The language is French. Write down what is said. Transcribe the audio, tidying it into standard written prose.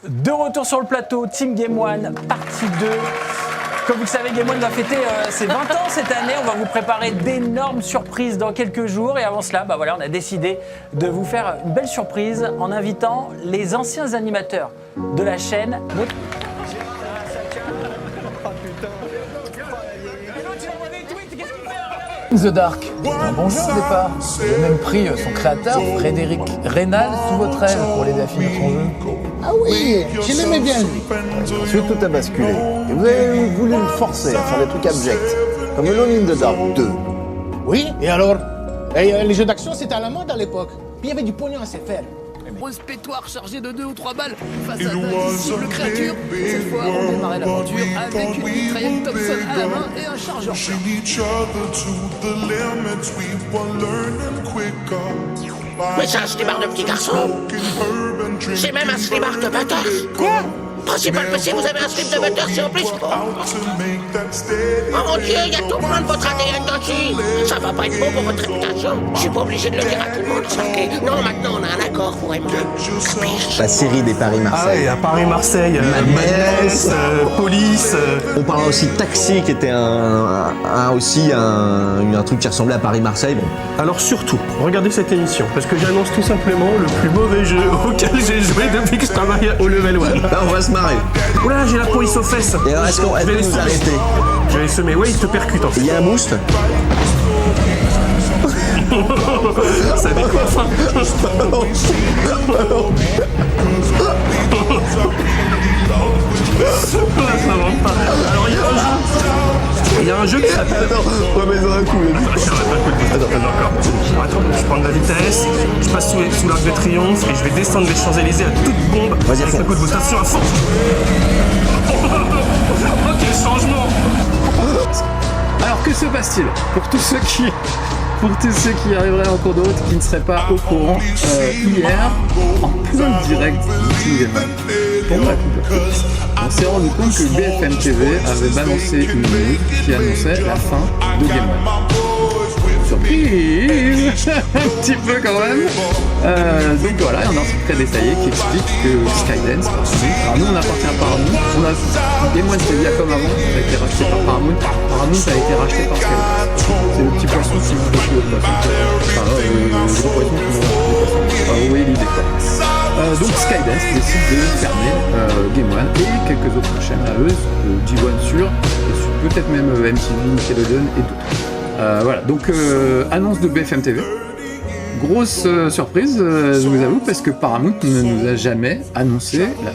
De retour sur le plateau, Team Game One, partie 2. Comme vous le savez, Game One va fêter ses 20 ans cette année. On va vous préparer d'énormes surprises dans quelques jours. Et avant cela, voilà, on a décidé de vous faire une belle surprise en invitant les anciens animateurs de la chaîne. The Dark, un bon jeu au départ. Il a même pris son créateur, Frédéric Reynal, sous votre aile pour l'aider à finir son jeu. Ah oui, je l'aimais bien lui. Ensuite, tout a basculé. Et vous avez voulu le forcer à faire des trucs abjects, comme Alone in the Dark 2. Oui, et alors les jeux d'action, c'était à la mode à l'époque. Puis il y avait du pognon à se faire. Grosse pétoire chargée de 2 ou 3 balles face à d'indicibles créatures. Cette fois, on démarrait l'aventure avec une mitraillette Thompson à la main et un chargeur. Mais c'est un slibard de petit garçon. C'est même un slibard de Butters. Quoi? Principal PC, vous avez un slip de Butters en plus. Oh mon Dieu, il y a tout plein de votre ADN dessus. Ça va pas être bon pour votre réputation. Je suis pas obligé de le dire à tout le monde, remarquez. Non, maintenant on a un accord pour aimer. La série des Paris-Marseille. Ah oui, à Paris-Marseille, Madness, Police. On parlera aussi de Taxi, qui était un truc qui ressemblait à Paris-Marseille. Bon. Alors surtout, regardez cette émission, parce que j'annonce tout simplement le plus mauvais jeu auquel j'ai joué depuis que je travaille au Level 1. Là, on va se marrer. Oula, j'ai la police aux fesses. Et alors, est-ce qu'on va nous arrêter? Je vais les semer, ouais, il te percute en fait. Il y a un mouste. Ça décoiffe, hein. Ça monte pas. Alors il y a un jeu qui s'appelle... Attends, remets-en un coup. Attends, je prends de la vitesse, je passe sous l'Arc de Triomphe et je vais descendre les Champs-Élysées à toute bombe. Vas-y, avec un coup de rotation à fond. Oh, quel changement! Alors que se passe-t-il pour tous ceux qui arriveraient en cours de route qui ne seraient pas au courant? Hier, en plein direct du Team Game One, pour la Coupe, on s'est rendu compte que BFM TV avait balancé une news qui annonçait la fin de Game One. Surprise. Un petit peu quand même. Donc voilà, on a un secret détaillé qui explique que Skydance, alors nous on appartient à Paramount, Game One c'était bien comme avant, ça a été racheté par Paramount, Paramount a été racheté par Skydance. C'est le petit poisson qui vous fait le poisson. Enfin, le gros poisson qui vous fait le poisson. Enfin, vous voyez l'idée quoi. Donc Skydance décide de fermer Game One et quelques autres chaînes à eux, G1 sur, et sur peut-être même MTV, Nickelodeon et d'autres. Voilà, donc annonce de BFM TV. Grosse surprise, je vous avoue, parce que Paramount ne nous a jamais annoncé la